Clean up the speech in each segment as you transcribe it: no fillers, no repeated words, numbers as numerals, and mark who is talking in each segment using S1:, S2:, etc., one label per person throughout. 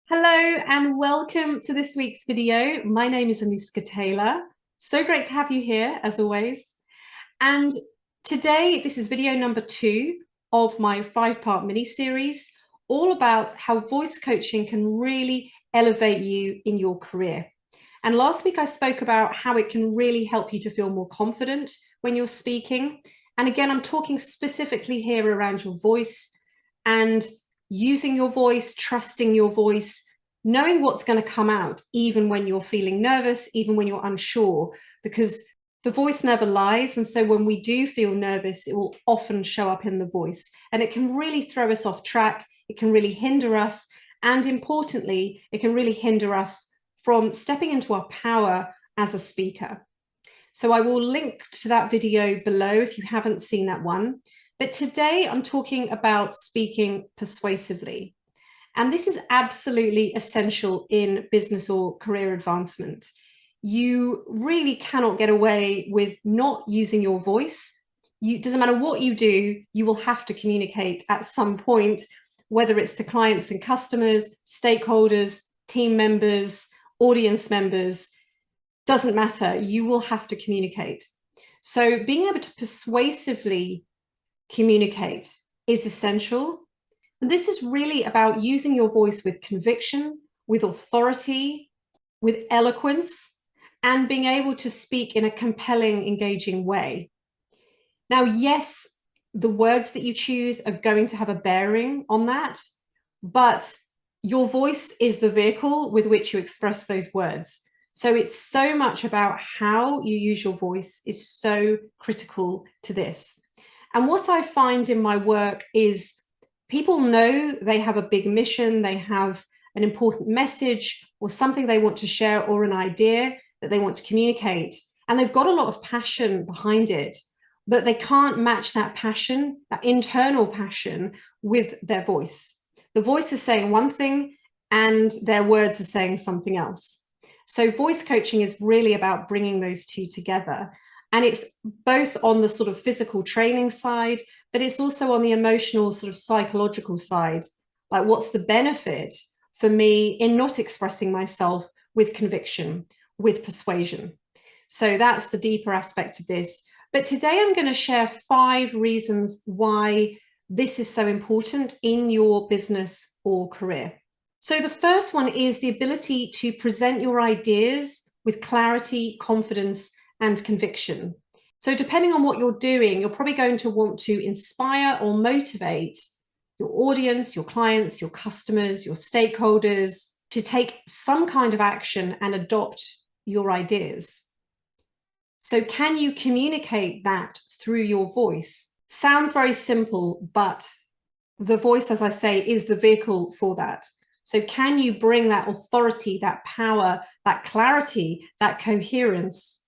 S1: Hello and welcome to this week's video. My name is Anuska Taylor. So great to have you here as always. And today, this is video number 2 of my 5-part mini-series, all about how voice coaching can really elevate you in your career. And last week I spoke about how it can really help you to feel more confident when you're speaking. And again, I'm talking specifically here around your voice and using your voice, trusting your voice, knowing what's going to come out, even when you're feeling nervous, even when you're unsure, because the voice never lies. And so when we do feel nervous, it will often show up in the voice, and it can really throw us off track. It can really hinder us. And importantly, it can really hinder us from stepping into our power as a speaker. So I will link to that video below if you haven't seen that one. But today I'm talking about speaking persuasively. And this is absolutely essential in business or career advancement. You really cannot get away with not using your voice. It doesn't matter what you do, you will have to communicate at some point, whether it's to clients and customers, stakeholders, team members, audience members, doesn't matter, you will have to communicate. So being able to persuasively communicate is essential. And this is really about using your voice with conviction, with authority, with eloquence, and being able to speak in a compelling, engaging way. Now, yes, the words that you choose are going to have a bearing on that, but your voice is the vehicle with which you express those words. So it's so much about how you use your voice is so critical to this. And what I find in my work is people know they have a big mission, they have an important message or something they want to share or an idea that they want to communicate, and they've got a lot of passion behind it, but they can't match that passion, that internal passion, with their voice. The voice is saying one thing and their words are saying something else. So voice coaching is really about bringing those two together. And it's both on the sort of physical training side, but it's also on the emotional sort of psychological side. Like, what's the benefit for me in not expressing myself with conviction, with persuasion? So that's the deeper aspect of this. But today I'm going to share 5 reasons why this is so important in your business or career. So the first one is the ability to present your ideas with clarity, confidence, and conviction. So depending on what you're doing, you're probably going to want to inspire or motivate your audience, your clients, your customers, your stakeholders to take some kind of action and adopt your ideas. So can you communicate that through your voice? Sounds very simple, but the voice, as I say, is the vehicle for that. So can you bring that authority, that power, that clarity, that coherence,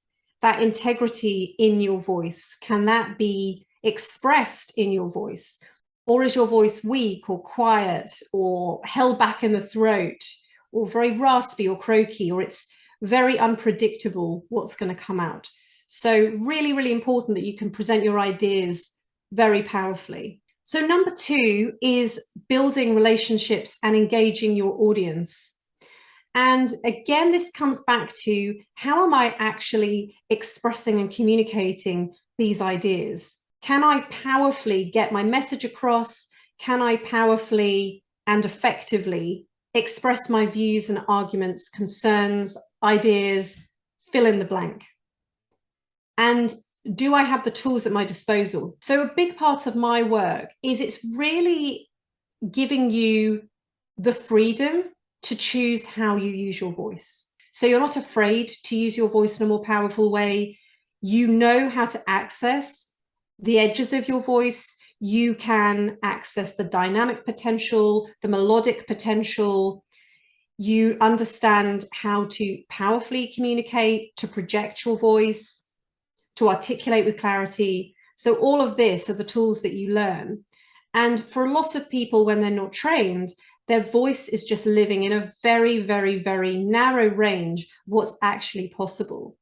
S1: that integrity in your voice? Can that be expressed in your voice? Or is your voice weak or quiet or held back in the throat or very raspy or croaky, or it's very unpredictable what's going to come out? So really, really important that you can present your ideas very powerfully. So number 2 is building relationships and engaging your audience. And again, this comes back to how am I actually expressing and communicating these ideas? Can I powerfully get my message across? Can I powerfully and effectively express my views and arguments, concerns, ideas, fill in the blank? And do I have the tools at my disposal? So a big part of my work is it's really giving you the freedom to choose how you use your voice. So you're not afraid to use your voice in a more powerful way. You know how to access the edges of your voice. You can access the dynamic potential, the melodic potential. You understand how to powerfully communicate, to project your voice, to articulate with clarity. So all of this are the tools that you learn. And for a lot of people, when they're not trained, their voice is just living in a very, very, very narrow range of what's actually possible.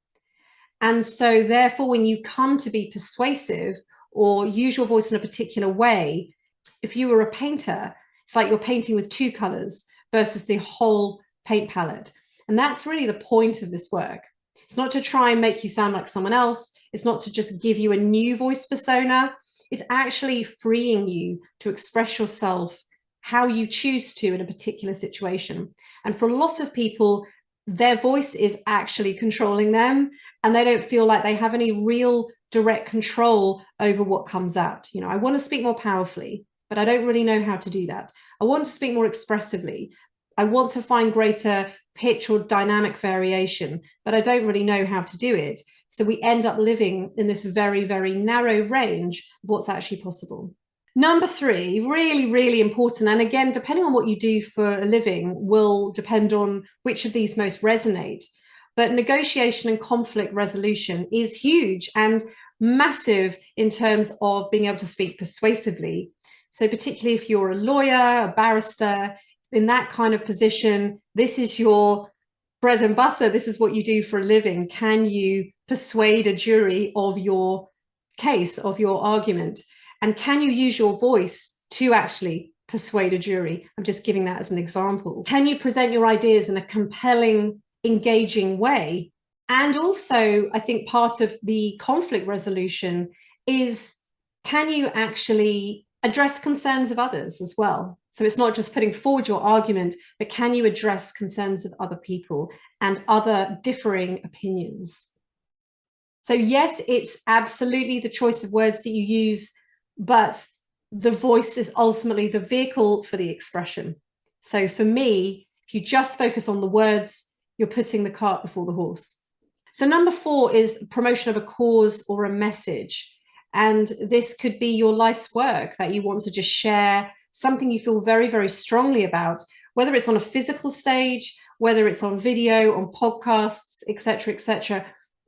S1: And so therefore, when you come to be persuasive or use your voice in a particular way, if you were a painter, it's like you're painting with 2 colors. versus the whole paint palette. And that's really the point of this work. It's not to try and make you sound like someone else. It's not to just give you a new voice persona. It's actually freeing you to express yourself how you choose to in a particular situation. And for a lot of people, their voice is actually controlling them, and they don't feel like they have any real direct control over what comes out. You know, I want to speak more powerfully, but I don't really know how to do that. I want to speak more expressively. I want to find greater pitch or dynamic variation, but I don't really know how to do it. So we end up living in this very, very narrow range of what's actually possible. Number 3, really, really important. And again, depending on what you do for a living will depend on which of these most resonate. But negotiation and conflict resolution is huge and massive in terms of being able to speak persuasively. So particularly if you're a lawyer, a barrister, in that kind of position, this is your bread and butter. This is what you do for a living. Can you persuade a jury of your case, of your argument? And can you use your voice to actually persuade a jury? I'm just giving that as an example. Can you present your ideas in a compelling, engaging way? And also, I think part of the conflict resolution is, can you actually address concerns of others as well? So it's not just putting forward your argument, but can you address concerns of other people and other differing opinions? So yes, it's absolutely the choice of words that you use, but the voice is ultimately the vehicle for the expression. So for me, if you just focus on the words, you're putting the cart before the horse. So number 4 is promotion of a cause or a message. And this could be your life's work that you want to just share, something you feel very, very strongly about, whether it's on a physical stage, whether it's on video, on podcasts, etc., etc.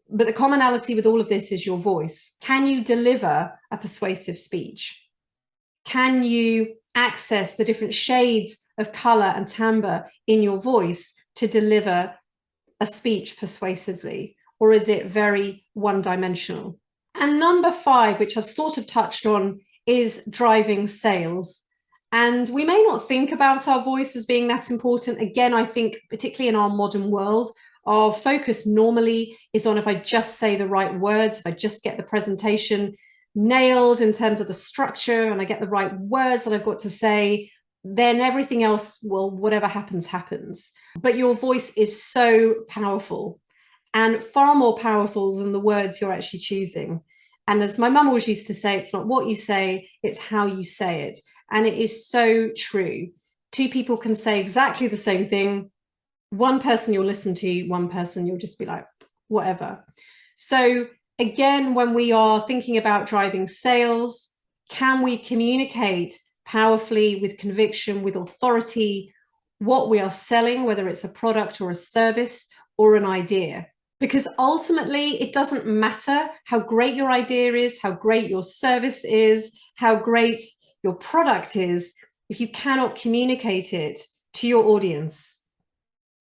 S1: But the commonality with all of this is your voice. Can you deliver a persuasive speech? Can you access the different shades of color and timbre in your voice to deliver a speech persuasively? Or is it very one-dimensional? And number 5, which I've sort of touched on, is driving sales. And we may not think about our voice as being that important. Again, I think particularly in our modern world, our focus normally is on if I just say the right words, if I just get the presentation nailed in terms of the structure and I get the right words that I've got to say, then everything else, well, whatever happens, happens. But your voice is so powerful, and far more powerful than the words you're actually choosing. And as my mum always used to say, it's not what you say, it's how you say it. And it is so true. 2 people can say exactly the same thing. One person you'll listen to, one person you'll just be like, whatever. So again, when we are thinking about driving sales, can we communicate powerfully, with conviction, with authority, what we are selling, whether it's a product or a service or an idea? Because ultimately, it doesn't matter how great your idea is, how great your service is, how great your product is, if you cannot communicate it to your audience,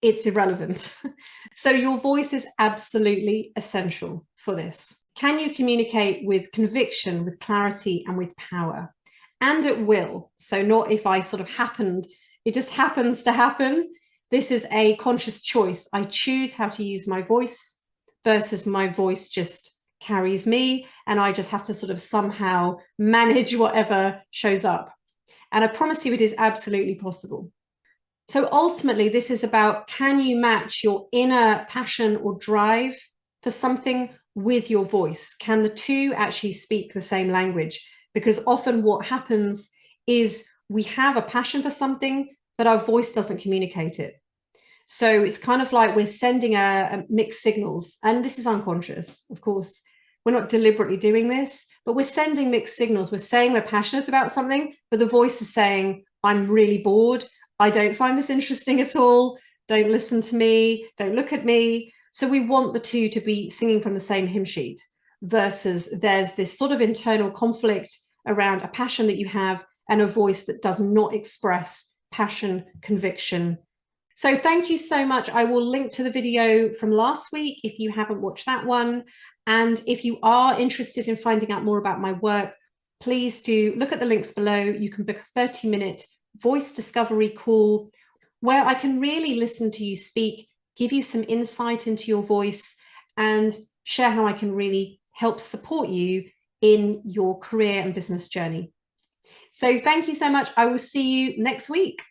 S1: it's irrelevant. So your voice is absolutely essential for this. Can you communicate with conviction, with clarity, and with power? And it will. So not if I sort of happened, it just happens to happen. This is a conscious choice. I choose how to use my voice versus my voice just carries me and I just have to sort of somehow manage whatever shows up. And I promise you it is absolutely possible. So ultimately, this is about, can you match your inner passion or drive for something with your voice? Can the two actually speak the same language? Because often what happens is we have a passion for something, but our voice doesn't communicate it. So it's kind of like we're sending a mixed signals, and this is unconscious, of course. We're not deliberately doing this, but we're sending mixed signals. We're saying we're passionate about something, but the voice is saying, I'm really bored. I don't find this interesting at all. Don't listen to me. Don't look at me. So we want the two to be singing from the same hymn sheet, versus there's this sort of internal conflict around a passion that you have and a voice that does not express passion, conviction. So thank you so much. I will link to the video from last week if you haven't watched that one. And if you are interested in finding out more about my work, please do look at the links below. You can book a 30-minute voice discovery call. where I can really listen to you speak, give you some insight into your voice, and share how I can really help support you in your career and business journey. So thank you so much. I will see you next week.